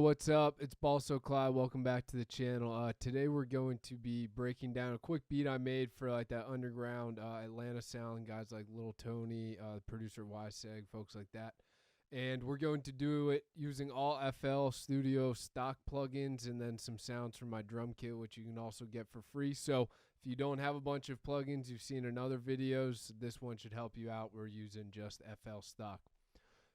Yo, what's up? It's Balso Clyde. Welcome back to the channel. Today we're going to be breaking down a quick beat I made for like that underground Atlanta sound, guys like Lil Tony, producer YSEG, folks like that. And we're going to do it using all FL Studio stock plugins and then some sounds from my drum kit, which you can also get for free. So if you don't have a bunch of plugins you've seen in other videos, this one should help you out. We're using just FL stock.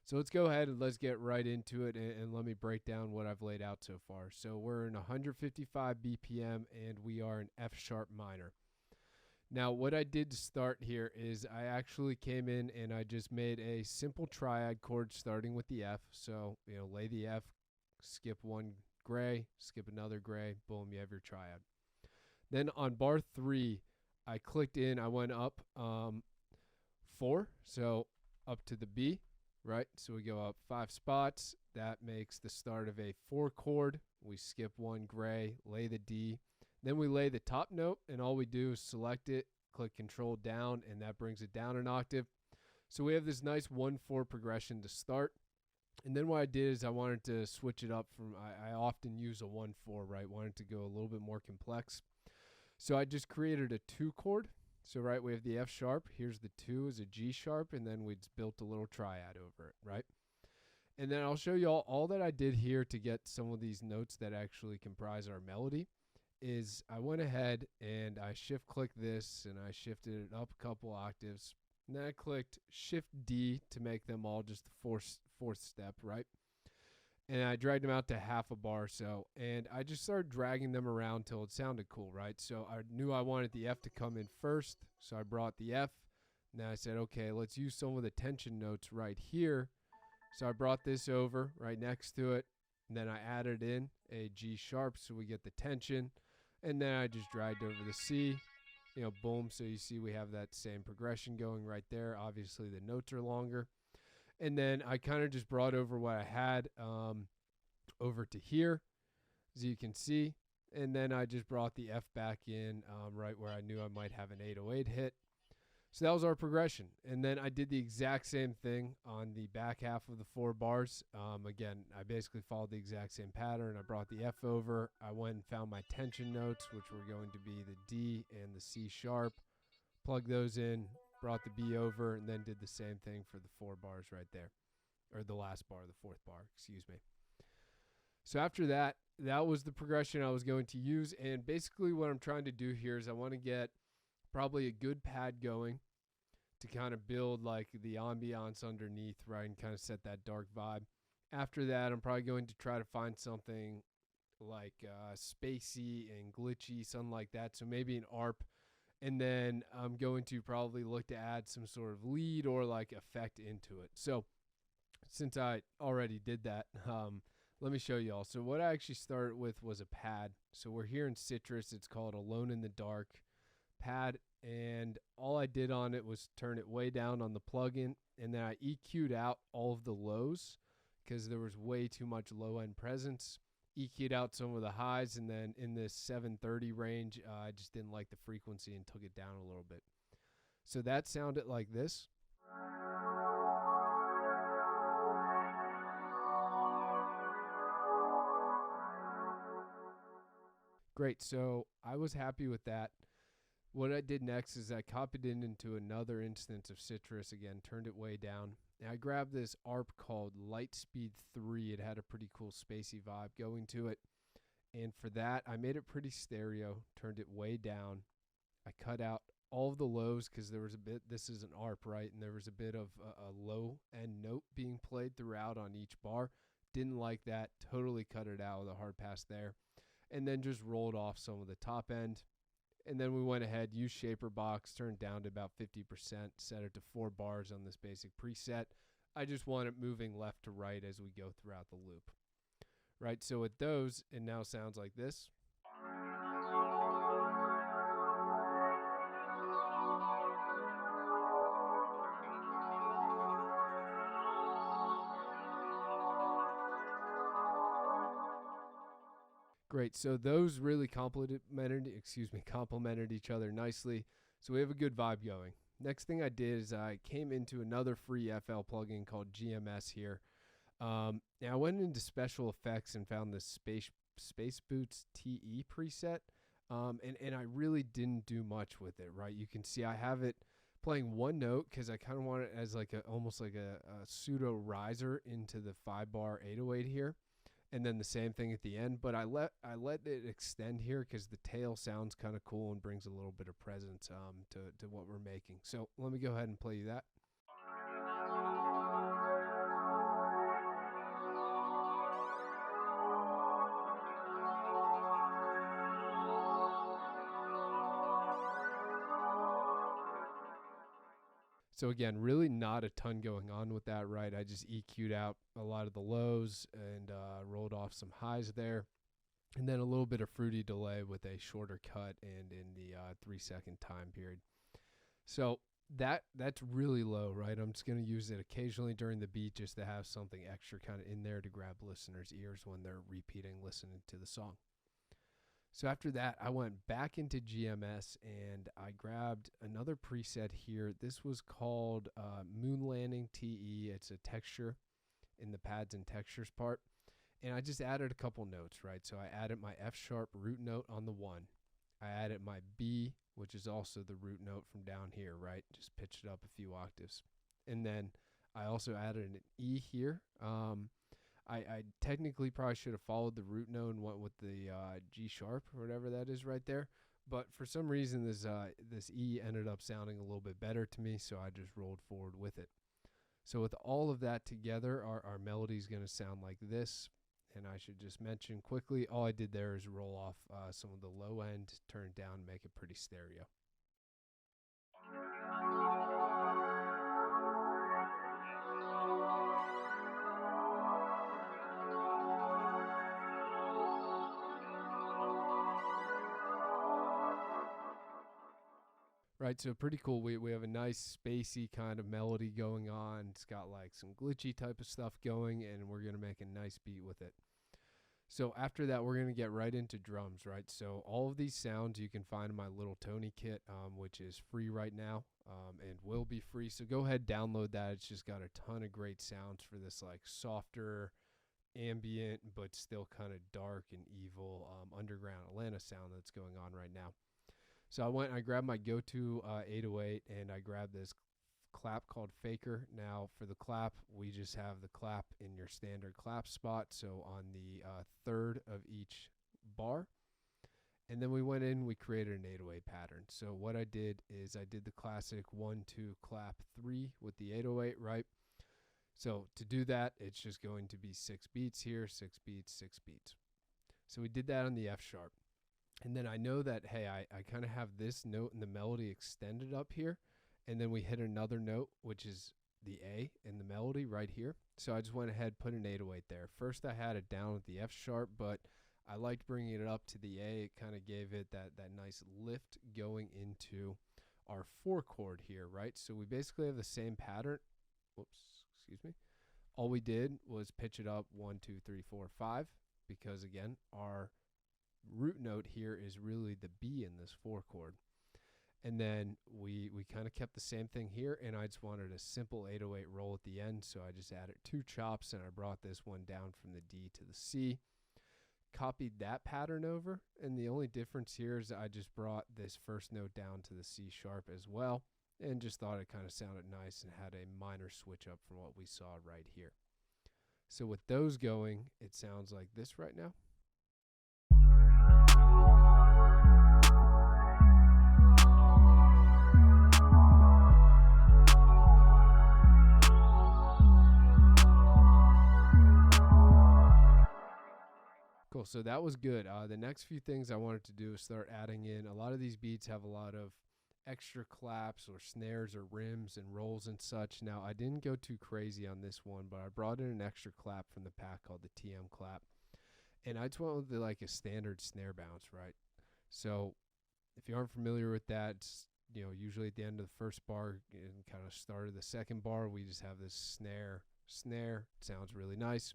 So let's go ahead and let's get right into it, and let me break down what I've laid out so far. So we're in 155 BPM and we are in F sharp minor. Now what I did to start here is I actually came in and I just made a simple triad chord starting with the F. So, lay the F, skip one gray, skip another gray, boom, you have your triad. Then on bar 3, I clicked in, I went up 4, so up to the B. Right, so we go up 5 spots. That makes the start of a 4 chord. We skip one gray, lay the D. Then we lay the top note, and all we do is select it, click Control down, and that brings it down an octave. So we have this nice 1-4 progression to start. And then what I did is I wanted to switch it up from, I often use a 1-4, right? Wanted to go a little bit more complex. So I just created a 2 chord. So, right, we have the F sharp. Here's the 2 as a G sharp, and then we built a little triad over it, right? And then I'll show you all that I did here to get some of these notes that actually comprise our melody is I went ahead and I shift-clicked this, and I shifted it up a couple octaves. And then I clicked Shift-D to make them all just the fourth step, right? And I dragged them out to half a bar or so, and I just started dragging them around till it sounded cool, right? So I knew I wanted the F to come in first, so I brought the F. Now I said, okay, let's use some of the tension notes right here. So I brought this over right next to it, and then I added in a G sharp so we get the tension, and then I just dragged over the C, boom. So you see we have that same progression going right there. Obviously the notes are longer. And then I kind of just brought over what I had over to here, as you can see. And then I just brought the F back in right where I knew I might have an 808 hit. So that was our progression. And then I did the exact same thing on the back half of the 4 bars. Again, I basically followed the exact same pattern. I brought the F over. I went and found my tension notes, which were going to be the D and the C sharp. Plugged those in. Brought the B over, and then did the same thing for the 4 bars right there. Or the last bar, the 4th bar, excuse me. So after that, that was the progression I was going to use. And basically what I'm trying to do here is I want to get probably a good pad going to kind of build like the ambiance underneath, right, and kind of set that dark vibe. After that, I'm probably going to try to find something like spacey and glitchy, something like that. So maybe an ARP. And then I'm going to probably look to add some sort of lead or like effect into it. So since I already did that, let me show you all. So what I actually started with was a pad. So we're here in Citrus. It's called Alone in the Dark pad. And all I did on it was turn it way down on the plugin. And then I EQ'd out all of the lows because there was way too much low end presence. EQ'd out some of the highs, and then in this 730 range, I just didn't like the frequency and took it down a little bit. So that sounded like this. Great, so I was happy with that. What I did next is I copied it into another instance of Citrus again, turned it way down. And I grabbed this ARP called Lightspeed 3. It had a pretty cool spacey vibe going to it. And for that, I made it pretty stereo, turned it way down. I cut out all of the lows because there was a bit, this is an ARP, right? And there was a bit of a low end note being played throughout on each bar. Didn't like that, totally cut it out with a hard pass there. And then just rolled off some of the top end. And then we went ahead, used Shaper Box, turned down to about 50%, set it to 4 bars on this basic preset. I just want it moving left to right as we go throughout the loop. Right, so with those, it now sounds like this. Great, so those really complemented each other nicely. So we have a good vibe going. Next thing I did is I came into another free FL plugin called GMS here. Now I went into special effects and found this Space Boots TE preset. And I really didn't do much with it, right? You can see I have it playing one note because I kind of want it as like almost like a pseudo riser into the 5-bar 808 here, and then the same thing at the end. But I let it extend here because the tail sounds kind of cool and brings a little bit of presence to what we're making. So let me go ahead and play you that. So again, really not a ton going on with that, right? I just EQ'd out a lot of the lows and rolled off some highs there. And then a little bit of fruity delay with a shorter cut and in the 3-second time period. So that's really low, right? I'm just going to use it occasionally during the beat just to have something extra kind of in there to grab listeners' ears when they're repeating, listening to the song. So after that, I went back into GMS and I grabbed another preset here. This was called Moon Landing TE. It's a texture in the pads and textures part. And I just added a couple notes, right? So I added my F sharp root note on the 1. I added my B, which is also the root note from down here, right? Just pitched it up a few octaves. And then I also added an E here. I technically probably should have followed the root note and went with the G sharp or whatever that is right there. But for some reason, this E ended up sounding a little bit better to me, so I just rolled forward with it. So with all of that together, our melody is going to sound like this. And I should just mention quickly, all I did there is roll off some of the low end, turn it down, make it pretty stereo. Right, so pretty cool. We have a nice spacey kind of melody going on. It's got like some glitchy type of stuff going, and we're going to make a nice beat with it. So after that, we're going to get right into drums, right? So all of these sounds you can find in my Liltony kit, which is free right now and will be free. So go ahead, download that. It's just got a ton of great sounds for this like softer, ambient, but still kind of dark and evil underground Atlanta sound that's going on right now. So I grabbed my go-to 808, and I grabbed this clap called Faker. Now for the clap, we just have the clap in your standard clap spot, so on the third of each bar. And then we went in, we created an 808 pattern. So what I did is I did the classic 1, 2, clap 3 with the 808, right? So to do that, it's just going to be 6 beats here, 6 beats, 6 beats. So we did that on the F sharp. And then I know that, hey, I kind of have this note in the melody extended up here. And then we hit another note, which is the A in the melody right here. So I just went ahead, put an 808 there. First I had it down at the F sharp, but I liked bringing it up to the A. It kind of gave it that nice lift going into our 4 chord here, right? So we basically have the same pattern. Whoops, excuse me. All we did was pitch it up 1, 2, 3, 4, 5, because again, our root note here is really the B in this 4 chord. And then we kind of kept the same thing here, and I just wanted a simple 808 roll at the end, so I just added 2 chops, and I brought this one down from the D to the C, copied that pattern over, and the only difference here is I just brought this first note down to the C sharp as well, and just thought it kind of sounded nice and had a minor switch up from what we saw right here. So with those going, it sounds like this right now. Cool, so that was good. The next few things I wanted to do is start adding in. A lot of these beats have a lot of extra claps or snares or rims and rolls and such. Now, I didn't go too crazy on this one, but I brought in an extra clap from the pack called the TM clap. And I just went with like a standard snare bounce, right? So if you aren't familiar with that, it's, usually at the end of the first bar and kind of start of the second bar, we just have this snare. It sounds really nice.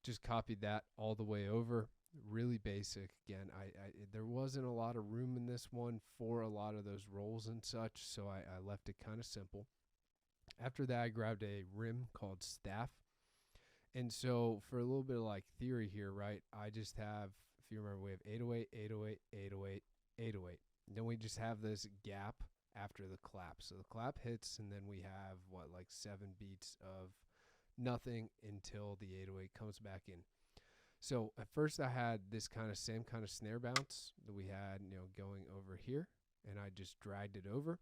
Just copied that all the way over. Really basic. Again, there wasn't a lot of room in this one for a lot of those rolls and such, so I left it kind of simple. After that, I grabbed a rim called Staff, And so for a little bit of like theory here, right, I just have, if you remember, we have 808, 808, 808, 808. Then we just have this gap after the clap. So the clap hits, and then we have, what, like 7 beats of nothing until the 808 comes back in. So at first I had this same kind of snare bounce that we had, going over here, and I just dragged it over.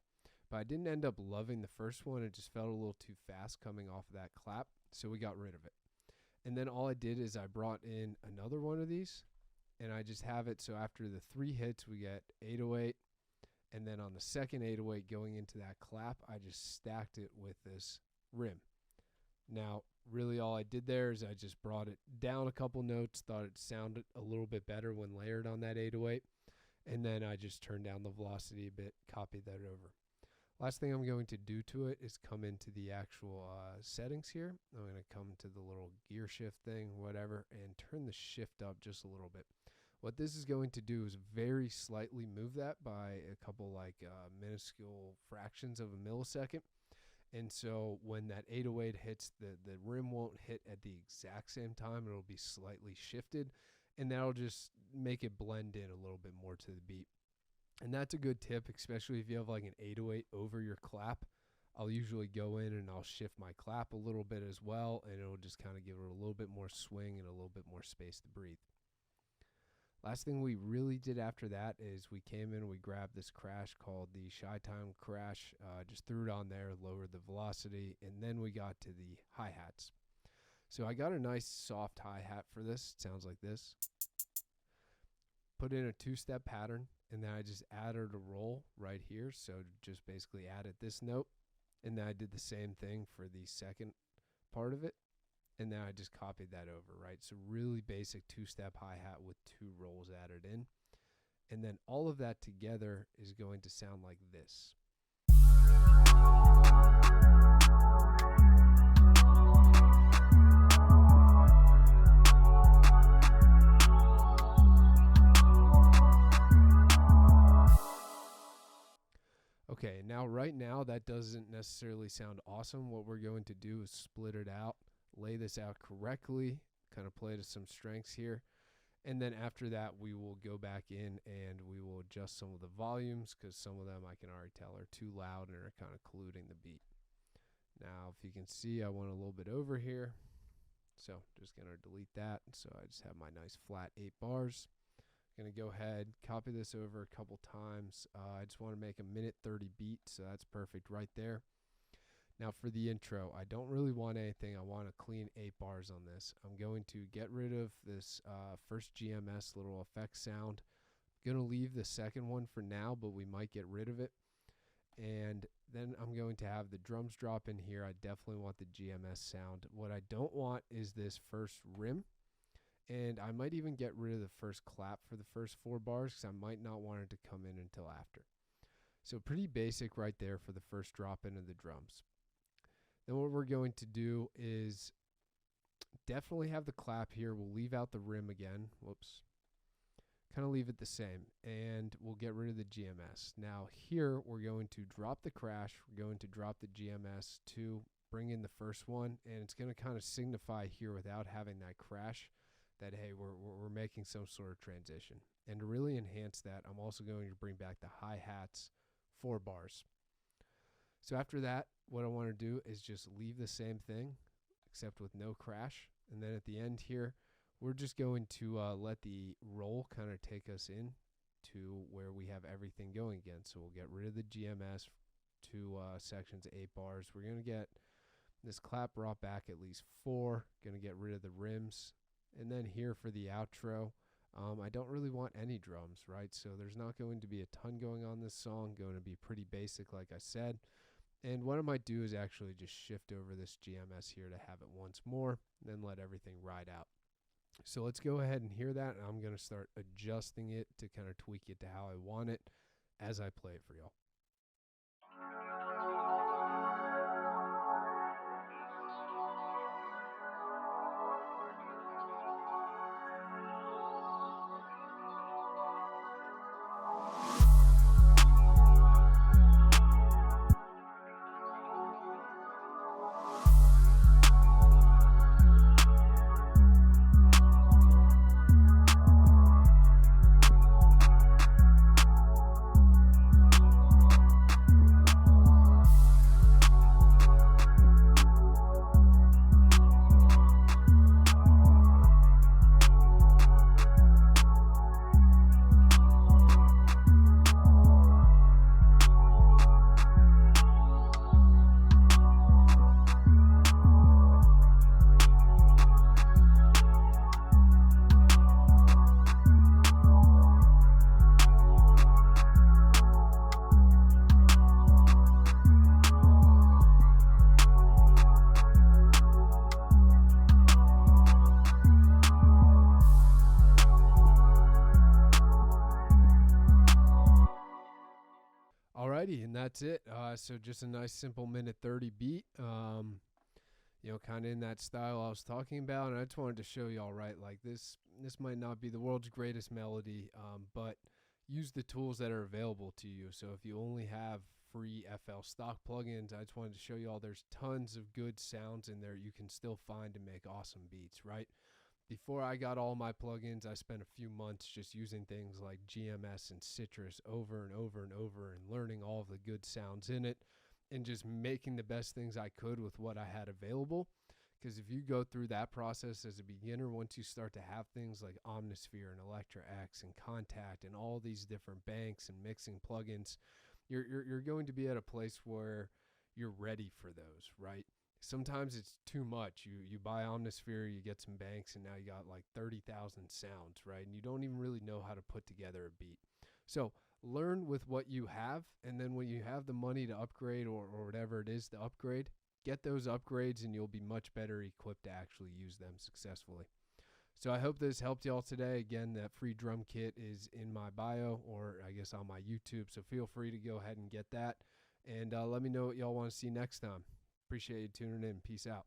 But I didn't end up loving the first one. It just felt a little too fast coming off of that clap, so we got rid of it. And then all I did is I brought in another one of these, and I just have it so after the 3 hits we get 808, and then on the second 808 going into that clap, I just stacked it with this rim. Now, really all I did there is I just brought it down a couple notes, thought it sounded a little bit better when layered on that 808, and then I just turned down the velocity a bit, copied that over. Last thing I'm going to do to it is come into the actual settings here. I'm going to come to the little gear shift thing, whatever, and turn the shift up just a little bit. What this is going to do is very slightly move that by a couple minuscule fractions of a millisecond. And so when that 808 hits, the rim won't hit at the exact same time. It'll be slightly shifted, and that'll just make it blend in a little bit more to the beat. And that's a good tip, especially if you have like an 808 over your clap. I'll usually go in and I'll shift my clap a little bit as well, and it'll just kind of give it a little bit more swing and a little bit more space to breathe. Last thing we really did after that is we came in and we grabbed this crash called the Shy Time crash, just threw it on there, lowered the velocity, and then we got to the hi-hats. So I got a nice soft hi-hat for this. It sounds like this. Put in a 2-step pattern, and then I just added a roll right here. So just basically added this note, and then I did the same thing for the second part of it, and then I just copied that over, right? So really basic 2-step hi-hat with 2 rolls added in, and then all of that together is going to sound like this. Okay, now right now that doesn't necessarily sound awesome. What we're going to do is split it out, lay this out correctly, kind of play to some strengths here, and then after that we will go back in and we will adjust some of the volumes, because some of them I can already tell are too loud and are kind of colluding the beat. Now if you can see, I went a little bit over here, so just going to delete that. So I just have my nice flat 8 bars. Going to go ahead, copy this over a couple times. I just want to make a 1:30 beat, so that's perfect right there. Now for the intro, I don't really want anything. I want a clean 8 bars on this. I'm going to get rid of this first GMS little effect sound. I'm going to leave the second one for now, but we might get rid of it. And then I'm going to have the drums drop in here. I definitely want the GMS sound. What I don't want is this first rim. And I might even get rid of the first clap for the first 4 bars, because I might not want it to come in until after. So pretty basic right there for the first drop in of the drums. Then what we're going to do is definitely have the clap here. We'll leave out the rim again. Whoops. Kind of leave it the same. And we'll get rid of the GMS. Now here we're going to drop the crash. We're going to drop the GMS to bring in the first one. And it's going to kind of signify here, without having that crash, that, hey, we're making some sort of transition. And to really enhance that, I'm also going to bring back the hi-hats 4 bars. So after that, what I want to do is just leave the same thing, except with no crash. And then at the end here, we're just going to let the roll kind of take us in to where we have everything going again. So we'll get rid of the GMS, 2 sections, 8 bars. We're going to get this clap brought back at least 4. Going to get rid of the rims. And then here for the outro, I don't really want any drums, right? So there's not going to be a ton going on this song, going to be pretty basic like I said. And what I might do is actually just shift over this GMS here to have it once more, and then let everything ride out. So let's go ahead and hear that, and I'm going to start adjusting it to kind of tweak it to how I want it as I play it for y'all. Alrighty, and that's it. So just a nice simple minute 30 beat. You know, kind of in that style I was talking about, and I just wanted to show y'all, right, like this might not be the world's greatest melody, but use the tools that are available to you. So if you only have free FL stock plugins, I just wanted to show y'all there's tons of good sounds in there you can still find to make awesome beats, right? Before I got all my plugins, I spent a few months just using things like GMS and Citrus over and over and over and learning all of the good sounds in it and just making the best things I could with what I had available. Because if you go through that process as a beginner, once you start to have things like Omnisphere and Electra X and Contact and all these different banks and mixing plugins, you're going to be at a place where you're ready for those, right? Sometimes it's too much. You buy Omnisphere, you get some banks, and now you got like 30,000 sounds, right? And you don't even really know how to put together a beat. So learn with what you have, and then when you have the money to upgrade or whatever it is to upgrade, get those upgrades and you'll be much better equipped to actually use them successfully. So I hope this helped y'all today. Again, that free drum kit is in my bio, or I guess on my YouTube, so feel free to go ahead and get that. And let me know what y'all want to see next time. Appreciate you tuning in. Peace out.